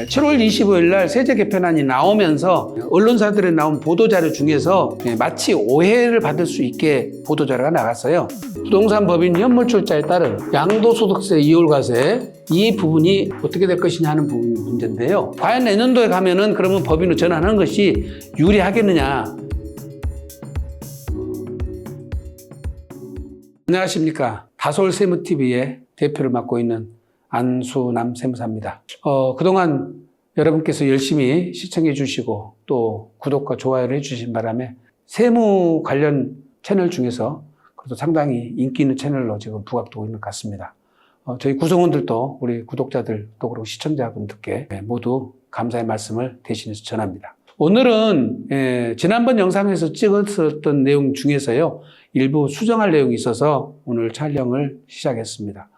7월 25일 날 세제 개편안이 나오면서 언론사들에 나온 보도자료 중에서 마치 오해를 받을 수 있게 보도자료가 나갔어요. 부동산 법인 현물출자에 따른 양도소득세 이월과세 이 부분이 어떻게 될 것이냐 하는 부분 문제인데요. 과연 내년도에 가면은 그러면 법인으로 전환하는 것이 유리하겠느냐? 안녕하십니까. 다솔세무TV의 대표를 맡고 있는 안수남 세무사입니다. 그동안 여러분께서 열심히 시청해 주시고 또 구독과 좋아요를 해주신 바람에 세무 관련 채널 중에서 그래도 상당히 인기 있는 채널로 지금 부각되고 있는 것 같습니다. 저희 구성원들도 우리 구독자들 또 그리고 시청자분들께 모두 감사의 말씀을 대신해서 전합니다. 오늘은 지난번 영상에서 찍었었던 내용 중에서요 일부 수정할 내용이 있어서 오늘 촬영을 시작했습니다.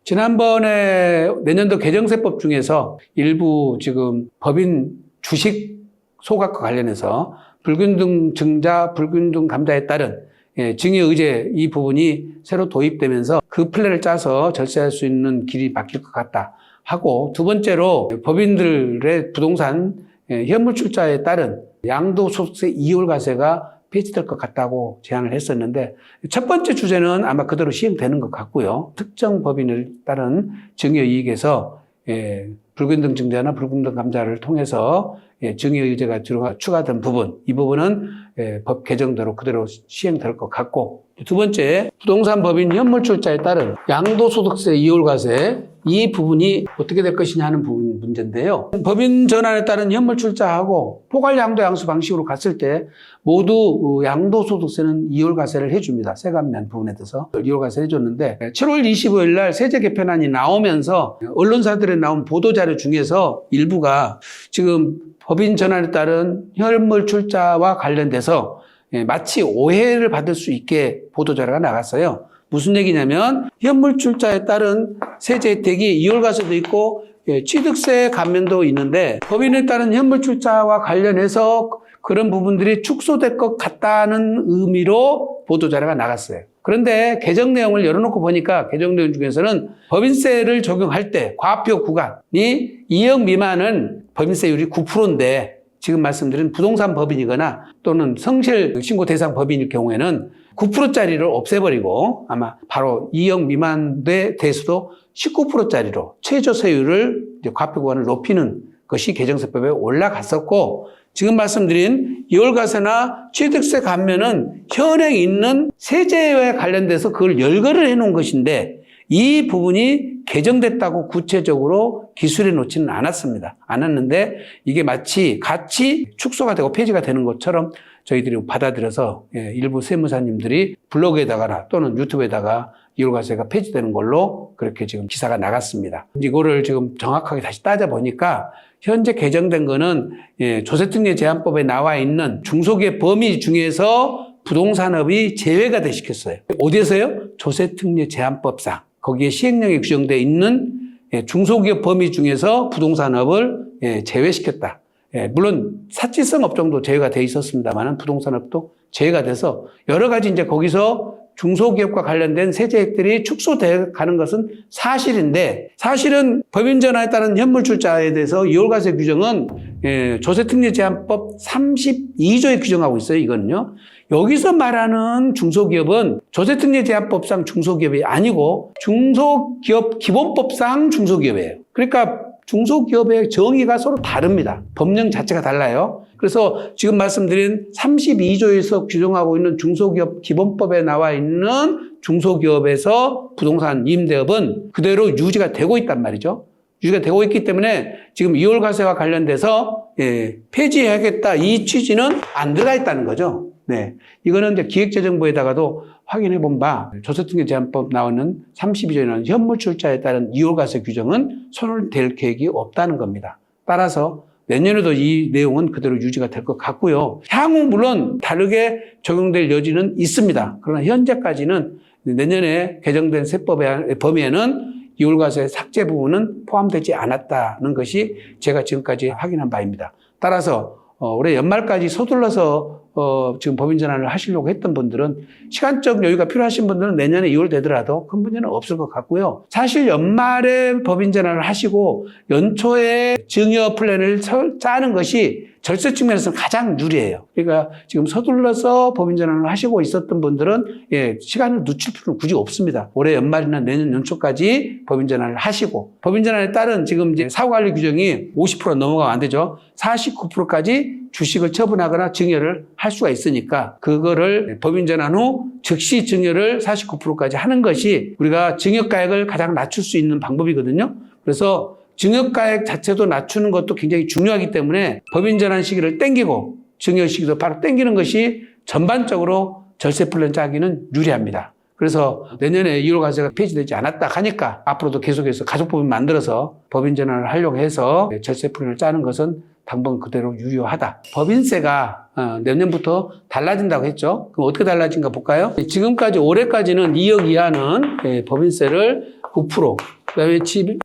지난번에 내년도 개정세법 중에서 일부 지금 법인 주식 소각과 관련해서 불균등 증자, 불균등 감자에 따른 증여의제 이 부분이 새로 도입되면서 그 플랜을 짜서 절세할 수 있는 길이 막힐 것 같다 하고, 두 번째로 법인들의 부동산 현물출자에 따른 양도소득세 이월과세가 폐지될 것 같다고 제안을 했었는데, 첫 번째 주제는 아마 그대로 시행되는 것 같고요. 특정 법인을 따른 증여이익에서 불균등 증자나 불균등 감자를 통해서 증여의제가 추가된 부분, 이 부분은 법 개정대로 그대로 시행될 것 같고, 두 번째 부동산 법인 현물출자에 따른 양도소득세 이월과세 이 부분이 어떻게 될 것이냐 하는 부분 문제인데요. 법인 전환에 따른 현물출자하고 포괄양도양수 방식으로 갔을 때 모두 양도소득세는 이월과세를 해줍니다. 세감면 부분에 대해서 이월과세를 해줬는데, 7월 25일 날 세제 개편안이 나오면서 언론사들에 나온 보도자료 중에서 일부가 지금 법인 전환에 따른 현물출자와 관련돼서 마치 오해를 받을 수 있게 보도자료가 나갔어요. 무슨 얘기냐면 현물출자에 따른 세제 혜택이 이월과세도 있고 취득세 감면도 있는데, 법인에 따른 현물출자와 관련해서 그런 부분들이 축소될 것 같다는 의미로 보도자료가 나갔어요. 그런데 개정 내용을 열어놓고 보니까 개정 내용 중에서는 법인세를 적용할 때 과표 구간이 2억 미만은 법인세율이 9%인데 지금 말씀드린 부동산 법인이거나 또는 성실 신고 대상 법인일 경우에는 9%짜리를 없애버리고 아마 바로 2억 미만에 대해서도 19%짜리로 최저세율을 과표 구간을 높이는 것이 개정세법에 올라갔었고, 지금 말씀드린 이월과세나 취득세 감면은 현행 있는 세제에 관련돼서 그걸 열거를 해놓은 것인데 이 부분이 개정됐다고 구체적으로 기술해 놓지는 않았는데 이게 마치 같이 축소가 되고 폐지가 되는 것처럼 저희들이 받아들여서 일부 세무사님들이 블로그에다가나 또는 유튜브에다가 이월과세가 폐지되는 걸로 그렇게 지금 기사가 나갔습니다. 이거를 지금 정확하게 다시 따져보니까 현재 개정된 거는 조세특례 제한법에 나와 있는 중소기업 범위 중에서 부동산업이 제외가 시켰어요. 어디에서요? 조세특례 제한법상 거기에 시행령이 규정되어 있는 중소기업 범위 중에서 부동산업을 제외시켰다. 물론 사치성 업종도 제외가 돼 있었습니다만 부동산업도 제외가 돼서 여러 가지 이제 거기서 중소기업과 관련된 세제액들이 축소돼 가는 것은 사실인데, 사실은 법인 전환에 따른 현물출자에 대해서 이월과세 규정은 조세특례 제한법 32조에 규정하고 있어요. 이거는요. 여기서 말하는 중소기업은 조세특례 제한법상 중소기업이 아니고 중소기업 기본법상 중소기업이에요. 그러니까 중소기업의 정의가 서로 다릅니다. 법령 자체가 달라요. 그래서 지금 말씀드린 32조에서 규정하고 있는 중소기업 기본법에 나와 있는 중소기업에서 부동산 임대업은 그대로 유지가 되고 있단 말이죠. 유지가 되고 있기 때문에 지금 이월과세와 관련돼서 폐지해야겠다 이 취지는 안 들어가 있다는 거죠. 네, 이거는 이제 기획재정부에다가도 확인해 본 바 조세특례 제한법 나오는 32조에 나오는 현물출자에 따른 이월과세 규정은 손을 댈 계획이 없다는 겁니다. 따라서 내년에도 이 내용은 그대로 유지가 될 것 같고요. 향후 물론 다르게 적용될 여지는 있습니다. 그러나 현재까지는 내년에 개정된 세법의 범위에는 이월과세 삭제 부분은 포함되지 않았다는 것이 제가 지금까지 확인한 바입니다. 따라서 올해 연말까지 서둘러서 지금 법인 전환을 하시려고 했던 분들은 시간적 여유가 필요하신 분들은 내년에 2월 되더라도 큰 문제는 없을 것 같고요. 사실 연말에 법인 전환을 하시고 연초에 증여 플랜을 짜는 것이 절세 측면에서는 가장 유리해요. 그러니까 지금 서둘러서 법인 전환을 하시고 있었던 분들은 시간을 늦출 필요는 굳이 없습니다. 올해 연말이나 내년 연초까지 법인 전환을 하시고 법인 전환에 따른 지금 이제 사후관리 규정이 50% 넘어가면 안 되죠. 49%까지 주식을 처분하거나 증여를 할 수가 있으니까 그거를 법인 전환 후 즉시 증여를 49%까지 하는 것이 우리가 증여가액을 가장 낮출 수 있는 방법이거든요. 그래서 증여가액 자체도 낮추는 것도 굉장히 중요하기 때문에 법인 전환 시기를 땡기고 증여 시기도 바로 땡기는 것이 전반적으로 절세 플랜 짜기는 유리합니다. 그래서 내년에 2월 과세가 폐지되지 않았다 하니까 앞으로도 계속해서 가족법인 만들어서 법인 전환을 하려고 해서 절세 플랜을 짜는 것은 당분 그대로 유효하다. 법인세가 내년부터 달라진다고 했죠. 그럼 어떻게 달라진가 볼까요? 지금까지 올해까지는 2억 이하는 법인세를 9%, 그다음에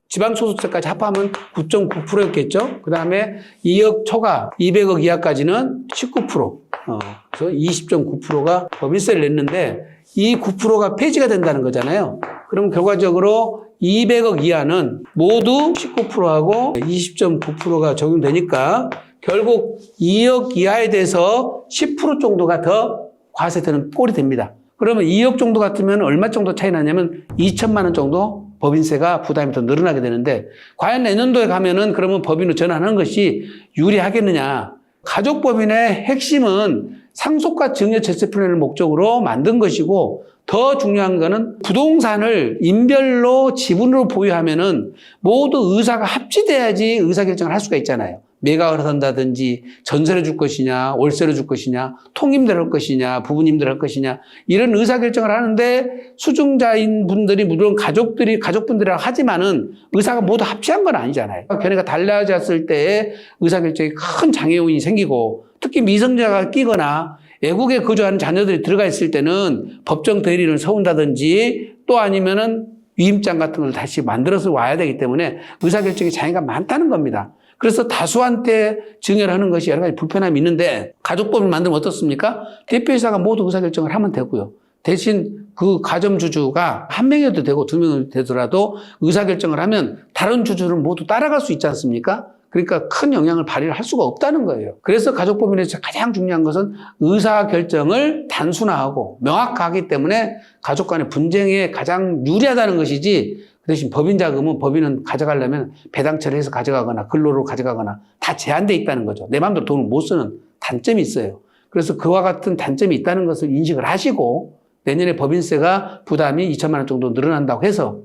지방소득세까지 합하면 9.9%였겠죠. 그다음에 2억 초과 200억 이하까지는 19%, 그래서 20.9%가 법인세를 냈는데 이 9%가 폐지가 된다는 거잖아요. 그럼 결과적으로 200억 이하는 모두 19%하고 20.9%가 적용되니까 결국 2억 이하에 대해서 10% 정도가 더 과세되는 꼴이 됩니다. 그러면 2억 정도 같으면 얼마 정도 차이 나냐면 2천만 원 정도 법인세가 부담이 더 늘어나게 되는데 과연 내년도에 가면은 그러면 법인으로 전환하는 것이 유리하겠느냐. 가족법인의 핵심은 상속과 증여 절세 플랜을 목적으로 만든 것이고 더 중요한 거는 부동산을 인별로 지분으로 보유하면은 모두 의사가 합치돼야지 의사결정을 할 수가 있잖아요. 매각을 한다든지 전세를 줄 것이냐, 월세를 줄 것이냐, 통임대로 할 것이냐, 부부님대로 할 것이냐 이런 의사결정을 하는데 수증자인 분들이 물론 가족분들이랑 하지만은 의사가 모두 합치한 건 아니잖아요. 견해가 달라졌을 때에 의사결정에 큰 장애 요인이 생기고 특히 미성년자가 끼거나 외국에 거주하는 자녀들이 들어가 있을 때는 법정 대리를 세운다든지 또 아니면은 위임장 같은 걸 다시 만들어서 와야 되기 때문에 의사결정에 장애가 많다는 겁니다. 그래서 다수한테 증여를 하는 것이 여러 가지 불편함이 있는데 가족법을 만들면 어떻습니까? 대표이사가 모두 의사결정을 하면 되고요. 대신 그 가점주주가 한 명이어도 되고 두 명이 되더라도 의사결정을 하면 다른 주주는 모두 따라갈 수 있지 않습니까? 그러니까 큰 영향을 발휘를 할 수가 없다는 거예요. 그래서 가족법인에서 가장 중요한 것은 의사결정을 단순화하고 명확하기 때문에 가족 간의 분쟁에 가장 유리하다는 것이지 그 대신 법인 자금은 법인은 가져가려면 배당 처리해서 가져가거나 근로로 가져가거나 다 제한되어 있다는 거죠. 내 마음대로 돈을 못 쓰는 단점이 있어요. 그래서 그와 같은 단점이 있다는 것을 인식을 하시고 내년에 법인세가 부담이 2천만 원 정도 늘어난다고 해서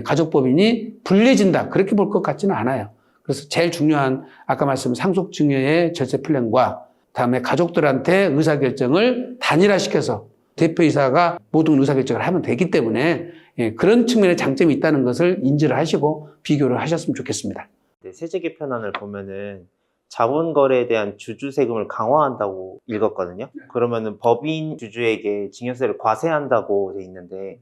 가족법인이 불리해진다. 그렇게 볼 것 같지는 않아요. 그래서 제일 중요한 아까 말씀드린 상속증여의 절세 플랜과 다음에 가족들한테 의사결정을 단일화시켜서 대표이사가 모든 의사결정을 하면 되기 때문에 그런 측면의 장점이 있다는 것을 인지를 하시고 비교를 하셨으면 좋겠습니다. 네, 세제 개편안을 보면은 자본거래에 대한 주주 세금을 강화한다고 읽었거든요. 그러면은 법인 주주에게 증여세를 과세한다고 돼 있는데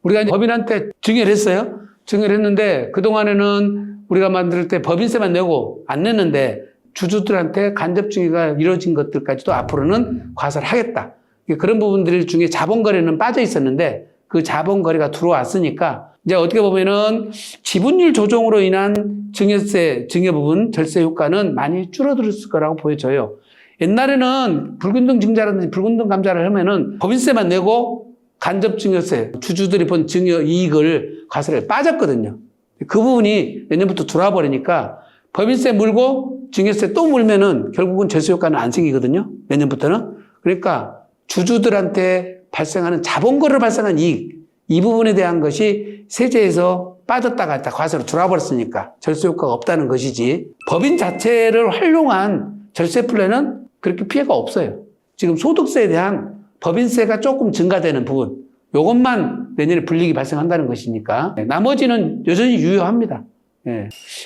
우리가 이제 법인한테 증여를 했어요. 증여를 했는데 그동안에는 우리가 만들 때 법인세만 내고 안 냈는데 주주들한테 간접증여가 이루어진 것들까지도 앞으로는 과세를 하겠다. 그런 부분들 중에 자본거래는 빠져 있었는데 그 자본거래가 들어왔으니까 이제 어떻게 보면은 지분율 조정으로 인한 증여 부분 절세 효과는 많이 줄어들었을 거라고 보여져요. 옛날에는 불균등 증자라든지 불균등 감자를 하면은 법인세만 내고 간접증여세, 주주들이 본 증여 이익을 과세를 빠졌거든요. 그 부분이 내년부터 들어와 버리니까 법인세 물고 증여세 또 물면은 결국은 절세 효과는 안 생기거든요. 내년부터는. 그러니까 주주들한테 발생하는 자본거래로 발생한 이익, 이 부분에 대한 것이 세제에서 빠졌다가 과세로 들어와 버렸으니까 절세 효과가 없다는 것이지 법인 자체를 활용한 절세 플랜은 그렇게 피해가 없어요. 지금 소득세에 대한 법인세가 조금 증가되는 부분, 이것만 내년에 불이익이 발생한다는 것이니까 나머지는 여전히 유효합니다.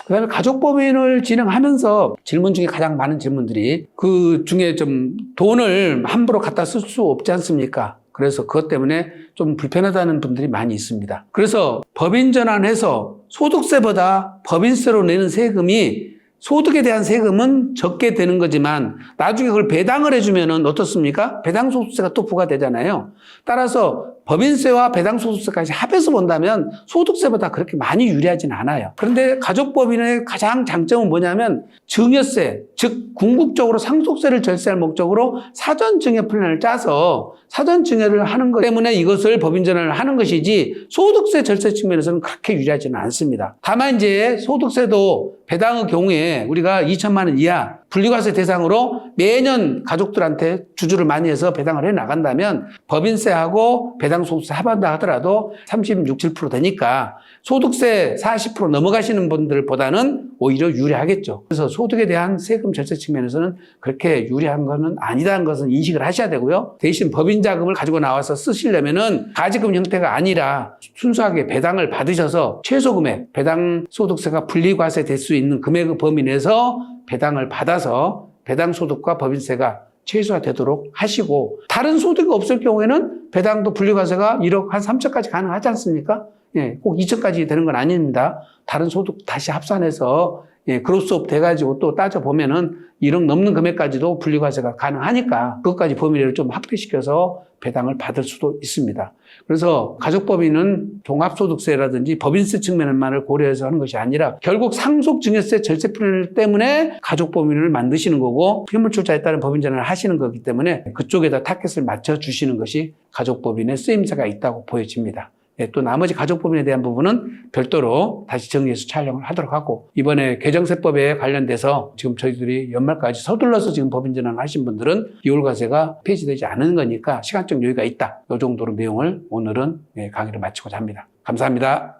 그다음에 가족법인을 진행하면서 질문 중에 가장 많은 질문들이 그 중에 좀 돈을 함부로 갖다 쓸 수 없지 않습니까? 그래서 그것 때문에 좀 불편하다는 분들이 많이 있습니다. 그래서 법인 전환해서 소득세보다 법인세로 내는 세금이 소득에 대한 세금은 적게 되는 거지만 나중에 그걸 배당을 해주면은 어떻습니까? 배당소득세가 또 부과되잖아요. 따라서 법인세와 배당소득세까지 합해서 본다면 소득세보다 그렇게 많이 유리하진 않아요. 그런데 가족법인의 가장 장점은 뭐냐면 증여세, 즉 궁극적으로 상속세를 절세할 목적으로 사전증여 플랜을 짜서 사전증여를 하는 것 때문에 이것을 법인전환을 하는 것이지 소득세 절세 측면에서는 그렇게 유리하지는 않습니다. 다만 이제 소득세도 배당의 경우에 우리가 2천만 원 이하 분리과세 대상으로 매년 가족들한테 주주를 많이 해서 배당을 해 나간다면 법인세하고 배당소득세 합한다 하더라도 36, 7% 되니까 소득세 40% 넘어가시는 분들보다는 오히려 유리하겠죠. 그래서 소득에 대한 세금 절세 측면에서는 그렇게 유리한 것은 아니다는 것은 인식을 하셔야 되고요. 대신 법인 자금을 가지고 나와서 쓰시려면은 가지금 형태가 아니라 순수하게 배당을 받으셔서 최소 금액, 배당 소득세가 분리과세 될 수 있는 금액의 범위 내에서 배당을 받아서 배당 소득과 법인세가 최소화되도록 하시고 다른 소득이 없을 경우에는 배당도 분리과세가 1억 한 3천까지 가능하지 않습니까? 예, 꼭 2천까지 되는 건 아닙니다. 다른 소득 다시 합산해서 그로스업 돼가지고 또 따져보면은 1억 넘는 금액까지도 분리과세가 가능하니까 그것까지 범위를 좀 확대시켜서 배당을 받을 수도 있습니다. 그래서 가족법인은 종합소득세라든지 법인세 측면만을 고려해서 하는 것이 아니라 결국 상속증여세 절세 플랜 때문에 가족법인을 만드시는 거고 폐물출자에 따른 법인전환을 하시는 거기 때문에 그쪽에다 타겟을 맞춰주시는 것이 가족법인의 쓰임새가 있다고 보여집니다. 또 나머지 가족법인에 대한 부분은 별도로 다시 정리해서 촬영을 하도록 하고 이번에 개정세법에 관련돼서 지금 저희들이 연말까지 서둘러서 지금 법인전환을 하신 분들은 기울과세가 폐지되지 않은 거니까 시간적 여유가 있다. 이 정도로 내용을 오늘은 강의를 마치고자 합니다. 감사합니다.